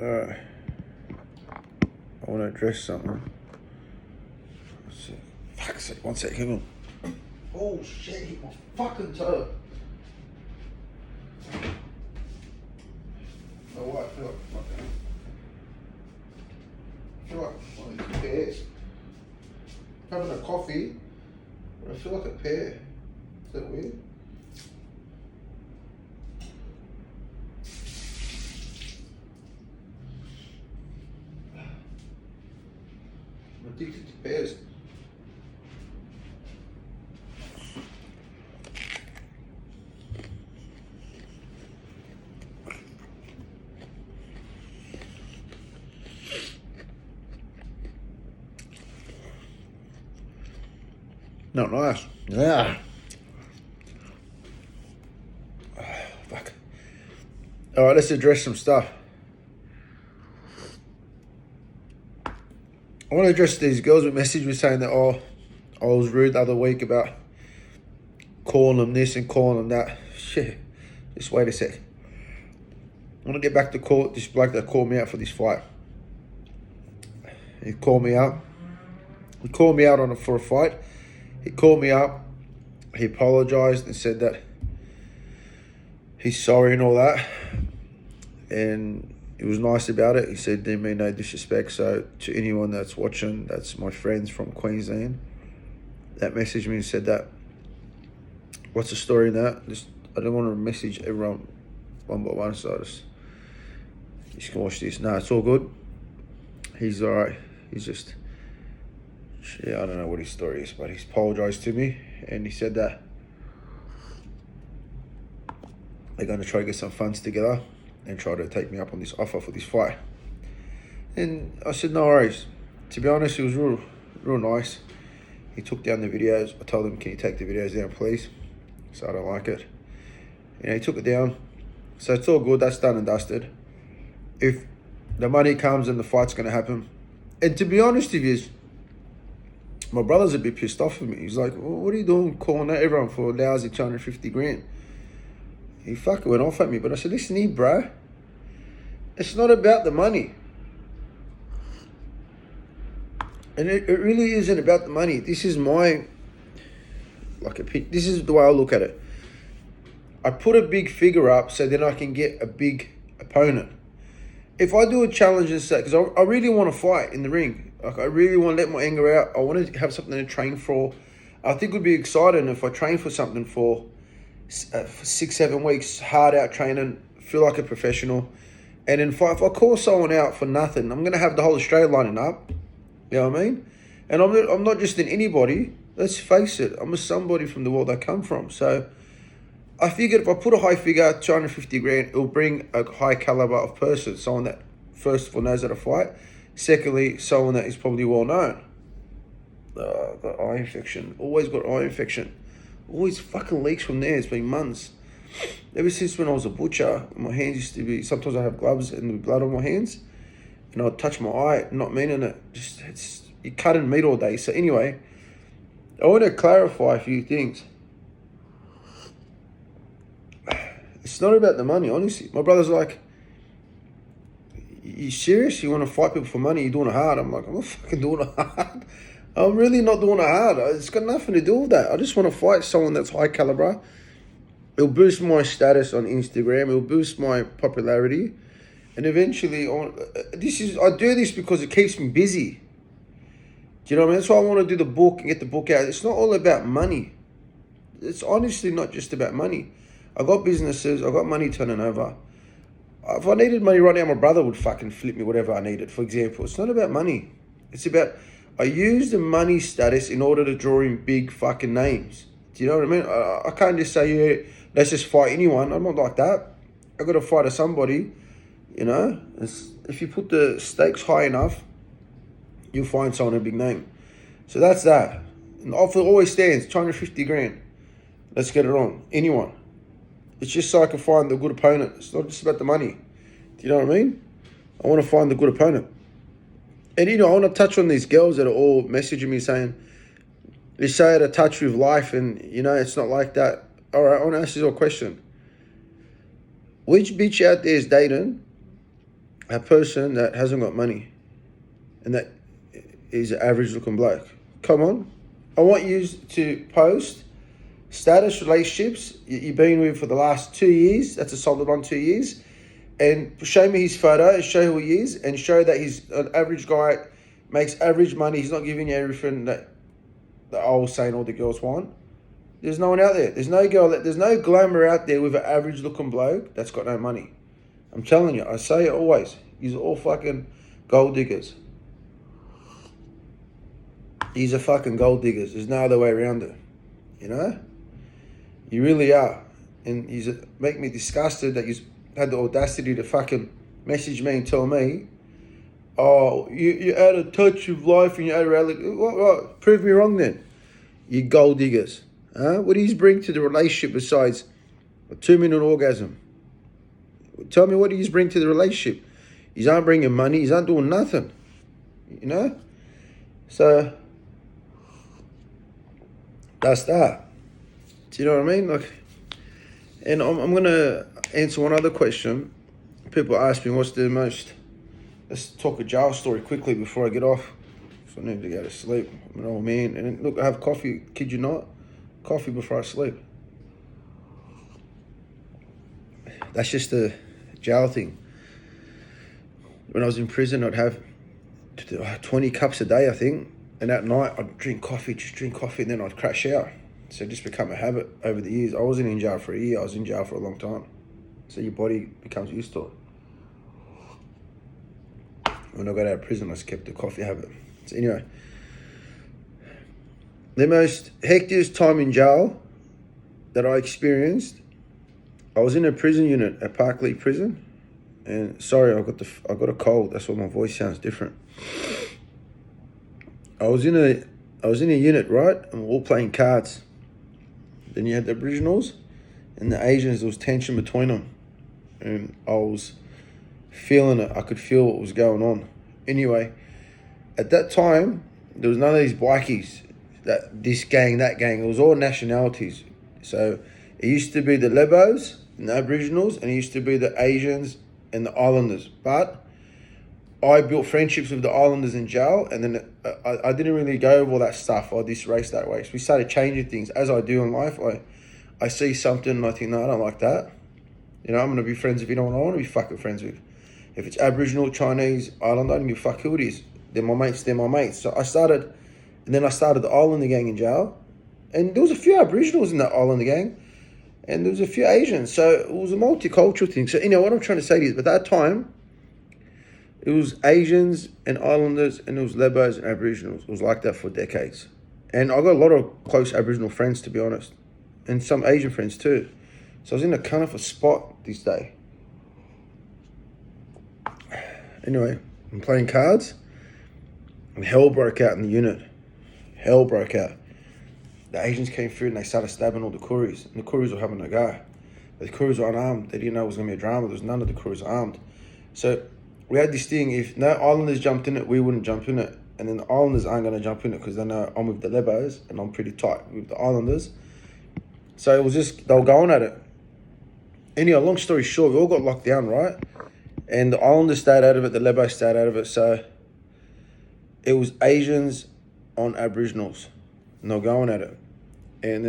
Alright. I want to address something. Fuck's sake, 1 sec, hang on. Oh shit, hit my fucking toe. Oh, what? I feel like one of these pears. I'm having a coffee, but I feel like a pear. Is that weird? I'm addicted to pears. Not nice. Yeah. Fuck. All right, let's address some stuff. I want to address these girls with message me saying that, oh, I was rude the other week about calling them this and calling them that. Shit. Just wait a sec. I want to get back to this bloke that called me out for this fight. He called me out. He called me out for a fight. He called me up, he apologised and said that he's sorry and all that. And he was nice about it. He said, didn't mean no disrespect. So to anyone that's watching, that's my friends from Queensland, that messaged me and said that, what's the story in that? I don't want to message everyone one by one, so I just can watch this. No, it's all good. He's all right. He's just... yeah, I don't know what his story is, but he's apologised to me and he said that they're going to try to get some funds together and try to take me up on this offer for this fight. And I said, no worries. To be honest, it was real nice. He took down the videos. I told him, can you take the videos down, please? So I don't like it. You know, he took it down. So it's all good. That's done and dusted. If the money comes and the fight's going to happen. And to be honest with you, my brother's a bit pissed off with me. He's like, well, what are you doing calling out everyone for a lousy 250 grand? He fucking went off at me. But I said, listen here, bro. It's not about the money. And it really isn't about the money. This is this is the way I look at it. I put a big figure up so then I can get a big opponent. If I do a challenge and say, because I really want to fight in the ring. Like, I really want to let my anger out. I want to have something to train for. I think it would be exciting if I train for something for 6-7 weeks, hard out training, feel like a professional. And then if I call someone out for nothing, I'm going to have the whole Australia lining up. You know what I mean? And I'm not just an anybody. Let's face it. I'm a somebody from the world I come from. So I figured if I put a high figure, 250 grand, it'll bring a high caliber of person. Someone that, first of all, knows how to fight. Secondly, someone that is probably well known. Got eye infection. Always got eye infection. Always fucking leaks from there. It's been months. Ever since when I was a butcher, my hands used to be, sometimes I have gloves and the blood on my hands. And I'd touch my eye, not meaning it. You're cutting meat all day. So anyway, I want to clarify a few things. It's not about the money, honestly. My brother's like, you serious? You want to fight people for money? You're doing it hard. I'm like, I'm not fucking doing it hard. I'm really not doing it hard. It's got nothing to do with that. I just want to fight someone that's high caliber. It'll boost my status on Instagram. It'll boost my popularity. And eventually, I do this because it keeps me busy. Do you know what I mean? That's why I want to do the book and get the book out. It's not all about money. It's honestly not just about money. I got businesses. I got money turning over. If I needed money right now, my brother would fucking flip me whatever I needed, for example. It's not about money. It's about, I use the money status in order to draw in big fucking names. Do you know what I mean? I can't just say, yeah, let's just fight anyone. I'm not like that. I got to fight somebody, you know. If you put the stakes high enough, you'll find someone a big name. So that's that. And the offer always stands, 250 grand. Let's get it on. Anyone. It's just so I can find the good opponent. It's not just about the money. Do you know what I mean? I want to find the good opponent. And, you know, I want to touch on these girls that are all messaging me saying, they're so out of touch with life and, you know, it's not like that. All right, I want to ask you a question. Which bitch out there is dating a person that hasn't got money and that is an average looking bloke. Come on. I want you to post status relationships you've been with for the last 2 years. That's a solid 2 years. And show me his photo, show who he is, and show that he's an average guy, makes average money. He's not giving you everything that I was saying all the girls want. There's no one out there. There's no girl, there's no glamour out there with an average looking bloke that's got no money. I'm telling you, I say it always. These are all fucking gold diggers. These are fucking gold diggers. There's no other way around it. You know? You really are. And you make me disgusted that you had the audacity to fucking message me and tell me, oh, you're out of touch with life and you're out of reality. What? Prove me wrong then. You gold diggers. What do you bring to the relationship besides a 2-minute orgasm? Tell me what do you bring to the relationship? He's not bringing money. He's not doing nothing. You know? So, that's that. Do you know what I mean? Like, and I'm going to answer one other question. People ask me, what's the most... Let's talk a jail story quickly before I get off. So I need to go to sleep. I'm an old man. And look, I have coffee, kid you not. Coffee before I sleep. That's just a jail thing. When I was in prison, I'd have 20 cups a day, I think. And at night, I'd drink coffee, and then I'd crash out. So it just become a habit over the years. I wasn't in jail for a year. I was in jail for a long time. So your body becomes used to it. When I got out of prison, I just kept the coffee habit. So anyway, the most hectiest time in jail that I experienced, I was in a prison unit at Parklea Prison. And sorry, I got a cold. That's why my voice sounds different. I was in a unit, right? And we're all playing cards. Then you had the Aboriginals and the Asians. There was tension between them. And I was feeling it. I could feel what was going on. Anyway, at that time, there was none of these bikies, this gang, that gang. It was all nationalities. So it used to be the Lebos and the Aboriginals, and it used to be the Asians and the Islanders. But I built friendships with the Islanders in jail, and then I didn't really go over all that stuff or this race, that race. We started changing things. As I do in life, I see something and I think, no, I don't like that. You know, I'm going to be friends with anyone I want to be fucking friends with. If it's Aboriginal, Chinese, Islander, I don't give a fuck who it is. They're my mates, So I started the Islander gang in jail. And there was a few Aboriginals in that Islander gang. And there was a few Asians. So it was a multicultural thing. So, you know, what I'm trying to say to you is, at that time, it was Asians and Islanders, and it was Lebos and Aboriginals. It was like that for decades. And I got a lot of close Aboriginal friends, to be honest. And some Asian friends too. So I was in a kind of a spot this day. Anyway, I'm playing cards. And hell broke out in the unit. Hell broke out. The Asians came through and they started stabbing all the Kooris. And the Kooris were having a go. The Kooris were unarmed. They didn't know it was going to be a drama. There was none of the Kooris armed. So we had this thing, if no Islanders jumped in it, we wouldn't jump in it. And then the Islanders aren't going to jump in it because they know I'm with the Lebos and I'm pretty tight with the Islanders. So it was just, they were going at it. Anyway, long story short, we all got locked down, right? And the Islanders stayed out of it, the Lebos stayed out of it. So it was Asians on Aboriginals. And they were going at it. And